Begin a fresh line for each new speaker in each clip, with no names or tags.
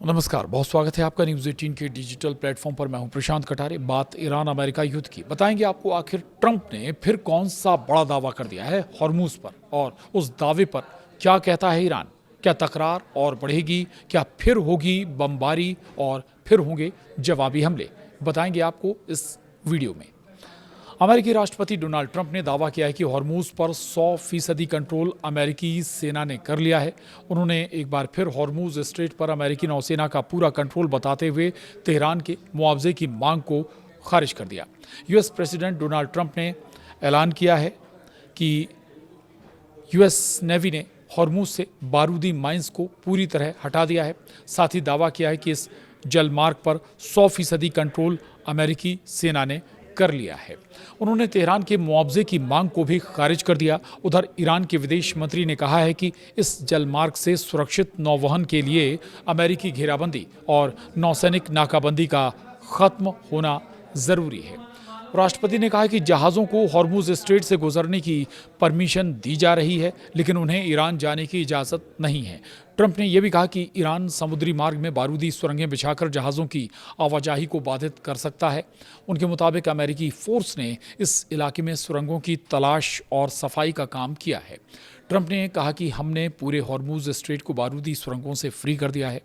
नमस्कार, बहुत स्वागत है आपका न्यूज़ 18 के डिजिटल प्लेटफॉर्म पर। मैं हूं प्रशांत कटारे। बात ईरान अमेरिका युद्ध की बताएंगे आपको। आखिर ट्रंप ने फिर कौन सा बड़ा दावा कर दिया है हॉर्मूज पर, और उस दावे पर क्या कहता है ईरान? क्या तकरार और बढ़ेगी? क्या फिर होगी बमबारी और फिर होंगे जवाबी हमले? बताएंगे आपको इस वीडियो में। अमेरिकी राष्ट्रपति डोनाल्ड ट्रंप ने दावा किया है कि हॉर्मूज पर 100% कंट्रोल अमेरिकी सेना ने कर लिया है। उन्होंने एक बार फिर हॉर्मूज स्ट्रेट पर अमेरिकी नौसेना का पूरा कंट्रोल बताते हुए तेहरान के मुआवजे की मांग को खारिज कर दिया। यूएस प्रेसिडेंट डोनाल्ड ट्रंप ने ऐलान किया है कि यूएस नेवी ने हॉर्मूज से बारूदी माइंस को पूरी तरह हटा दिया है। साथ ही दावा किया है कि इस जलमार्ग पर 100% कंट्रोल अमेरिकी सेना ने कर लिया है। उन्होंने तेहरान के मुआवजे की मांग को भी खारिज कर दिया। उधर ईरान के विदेश मंत्री ने कहा है कि इस जलमार्ग से सुरक्षित नौवहन के लिए अमेरिकी घेराबंदी और नौसैनिक नाकाबंदी का खत्म होना जरूरी है। राष्ट्रपति ने कहा कि जहाज़ों को हॉर्मूज स्ट्रेट से गुजरने की परमिशन दी जा रही है, लेकिन उन्हें ईरान जाने की इजाज़त नहीं है। ट्रंप ने यह भी कहा कि ईरान समुद्री मार्ग में बारूदी सुरंगें बिछाकर जहाज़ों की आवाजाही को बाधित कर सकता है। उनके मुताबिक अमेरिकी फोर्स ने इस इलाके में सुरंगों की तलाश और सफाई का काम किया है। ट्रंप ने कहा कि हमने पूरे हॉर्मूज स्ट्रेट को बारूदी सुरंगों से फ्री कर दिया है।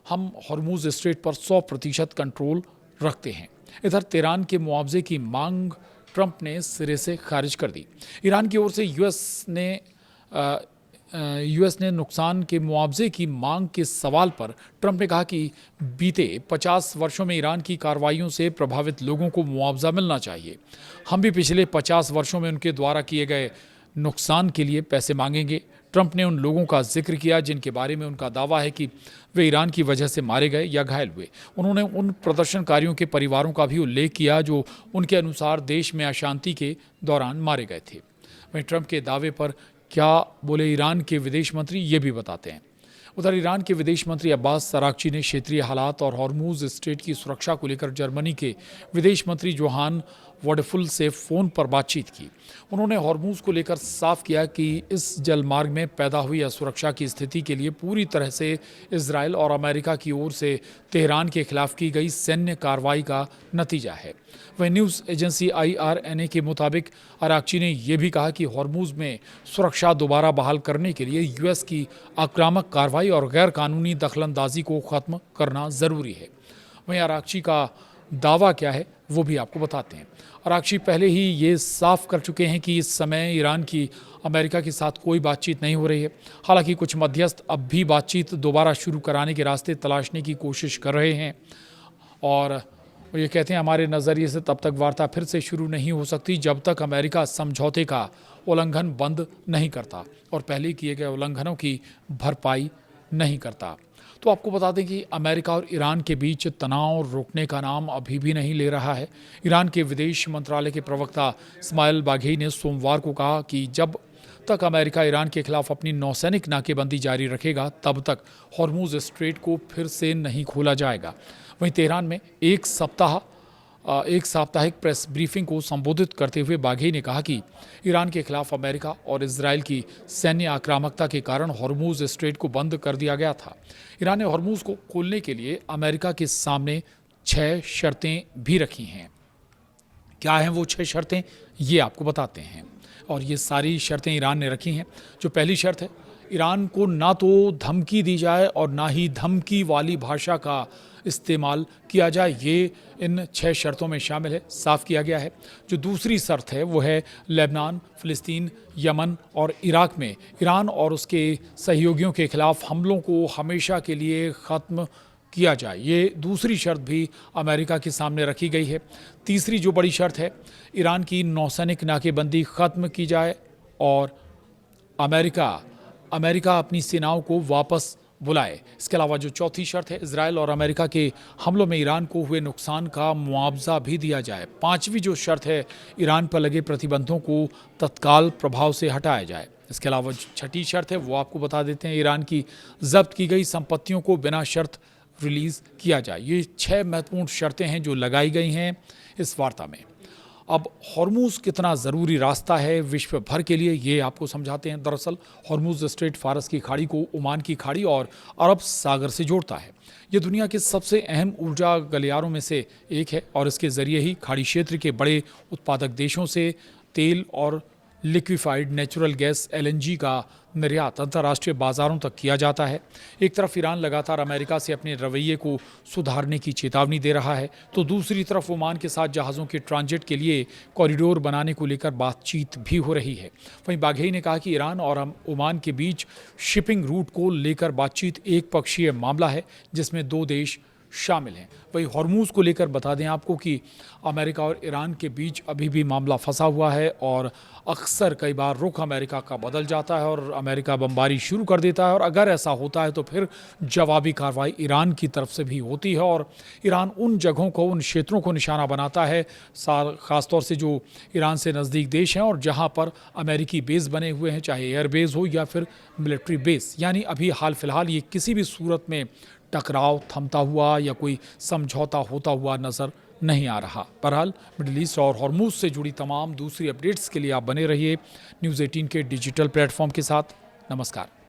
हम हॉर्मूज स्ट्रेट पर 100% कंट्रोल रखते हैं। इधर तेहरान के मुआवजे की मांग ट्रंप ने सिरे से खारिज कर दी। ईरान की ओर से यूएस ने नुकसान के मुआवजे की मांग के सवाल पर ट्रंप ने कहा कि बीते 50 वर्षों में ईरान की कार्रवाइयों से प्रभावित लोगों को मुआवजा मिलना चाहिए। हम भी पिछले 50 वर्षों में उनके द्वारा किए गए नुकसान के लिए पैसे मांगेंगे। ट्रंप ने उन लोगों का जिक्र किया जिनके बारे में उनका दावा है कि वे ईरान की वजह से मारे गए या घायल हुए। उन्होंने उन प्रदर्शनकारियों के परिवारों का भी उल्लेख किया जो उनके अनुसार देश में अशांति के दौरान मारे गए थे। वहीं ट्रंप के दावे पर क्या बोले ईरान के विदेश मंत्री, ये भी बताते हैं। उधर ईरान के विदेश मंत्री अब्बास अरागची ने क्षेत्रीय हालात और हॉर्मूज स्ट्रेट की सुरक्षा को लेकर जर्मनी के विदेश मंत्री जोहान वॉडेफुल से फ़ोन पर बातचीत की। उन्होंने हॉर्मूज को लेकर साफ किया कि इस जलमार्ग में पैदा हुई असुरक्षा की स्थिति के लिए पूरी तरह से इजराइल और अमेरिका की ओर से तेहरान के खिलाफ की गई सैन्य कार्रवाई का नतीजा है। वहीं न्यूज़ एजेंसी IRNA के मुताबिक अरागची ने यह भी कहा कि हॉर्मूज में सुरक्षा दोबारा बहाल करने के लिए यूएस की आक्रामक कार्रवाई और गैर कानूनी दखलंदाजी को ख़त्म करना ज़रूरी है। वहीं अरागची का दावा क्या है वो भी आपको बताते हैं। अरागची पहले ही ये साफ कर चुके हैं कि इस समय ईरान की अमेरिका के साथ कोई बातचीत नहीं हो रही है। हालांकि कुछ मध्यस्थ अब भी बातचीत दोबारा शुरू कराने के रास्ते तलाशने की कोशिश कर रहे हैं, और वो ये कहते हैं हमारे नज़रिए से तब तक वार्ता फिर से शुरू नहीं हो सकती जब तक अमेरिका समझौते का उल्लंघन बंद नहीं करता और पहले किए गए उल्लंघनों की भरपाई नहीं करता। तो आपको बता दें कि अमेरिका और ईरान के बीच तनाव रोकने का नाम अभी भी नहीं ले रहा है। ईरान के विदेश मंत्रालय के प्रवक्ता इस्माइल बाघेई ने सोमवार को कहा कि जब तक अमेरिका ईरान के खिलाफ अपनी नौसैनिक नाकेबंदी जारी रखेगा तब तक हॉर्मूज स्ट्रेट को फिर से नहीं खोला जाएगा। वहीं तेहरान में एक साप्ताहिक प्रेस ब्रीफिंग को संबोधित करते हुए बाघेई ने कहा कि ईरान के खिलाफ अमेरिका और इजराइल की सैन्य आक्रामकता के कारण हॉर्मूज स्ट्रेट को बंद कर दिया गया था। ईरान ने हॉर्मूज को खोलने के लिए अमेरिका के सामने 6 शर्तें भी रखी हैं। क्या हैं वो 6 शर्तें, ये आपको बताते हैं। और ये सारी शर्तें ईरान ने रखी हैं। जो पहली शर्त है, ईरान को ना तो धमकी दी जाए और ना ही धमकी वाली भाषा का इस्तेमाल किया जाए। ये इन 6 शर्तों में शामिल है, साफ किया गया है। जो दूसरी शर्त है वो है लेबनान, फ़िलिस्तीन, यमन और इराक में ईरान और उसके सहयोगियों के खिलाफ हमलों को हमेशा के लिए ख़त्म किया जाए। ये दूसरी शर्त भी अमेरिका के सामने रखी गई है। तीसरी जो बड़ी शर्त है, ईरान की नौसैनिक नाकेबंदी ख़त्म की जाए और अमेरिका अपनी सेनाओं को वापस बुलाए। इसके अलावा जो चौथी शर्त है, इजराइल और अमेरिका के हमलों में ईरान को हुए नुकसान का मुआवजा भी दिया जाए। पांचवी जो शर्त है, ईरान पर लगे प्रतिबंधों को तत्काल प्रभाव से हटाया जाए। इसके अलावा छठी शर्त है वो आपको बता देते हैं, ईरान की जब्त की गई संपत्तियों को बिना शर्त रिलीज़ किया जाए। ये 6 महत्वपूर्ण शर्तें हैं जो लगाई गई हैं इस वार्ता में। अब हॉर्मूज़ कितना ज़रूरी रास्ता है विश्व भर के लिए, ये आपको समझाते हैं। दरअसल हॉर्मूज़ स्ट्रेट फारस की खाड़ी को ओमान की खाड़ी और अरब सागर से जोड़ता है। ये दुनिया के सबसे अहम ऊर्जा गलियारों में से एक है और इसके ज़रिए ही खाड़ी क्षेत्र के बड़े उत्पादक देशों से तेल और लिक्विफाइड नेचुरल गैस एलएनजी का निर्यात अंतर्राष्ट्रीय बाजारों तक किया जाता है। एक तरफ ईरान लगातार अमेरिका से अपने रवैये को सुधारने की चेतावनी दे रहा है, तो दूसरी तरफ ओमान के साथ जहाज़ों के ट्रांजिट के लिए कॉरिडोर बनाने को लेकर बातचीत भी हो रही है। वहीं बाघेई ने कहा कि ईरान और ओमान के बीच शिपिंग रूट को लेकर बातचीत एक पक्षीय मामला है जिसमें दो देश शामिल हैं। वही हॉर्मूज़ को लेकर बता दें आपको कि अमेरिका और ईरान के बीच अभी भी मामला फंसा हुआ है और अक्सर कई बार रुख अमेरिका का बदल जाता है और अमेरिका बमबारी शुरू कर देता है और अगर ऐसा होता है तो फिर जवाबी कार्रवाई ईरान की तरफ से भी होती है और ईरान उन जगहों को, उन क्षेत्रों को निशाना बनाता है, ख़ासतौर से जो ईरान से नज़दीक देश हैं और जहाँ पर अमेरिकी बेस बने हुए हैं, चाहे एयर बेस हो या फिर मिलिट्री बेस। यानी अभी हाल फिलहाल ये किसी भी सूरत में टकराव थमता हुआ या कोई समझौता होता हुआ नज़र नहीं आ रहा। बहरहाल मिडिल ईस्ट और हॉर्मूज़ से जुड़ी तमाम दूसरी अपडेट्स के लिए आप बने रहिए न्यूज़ 18 के डिजिटल प्लेटफॉर्म के साथ। नमस्कार।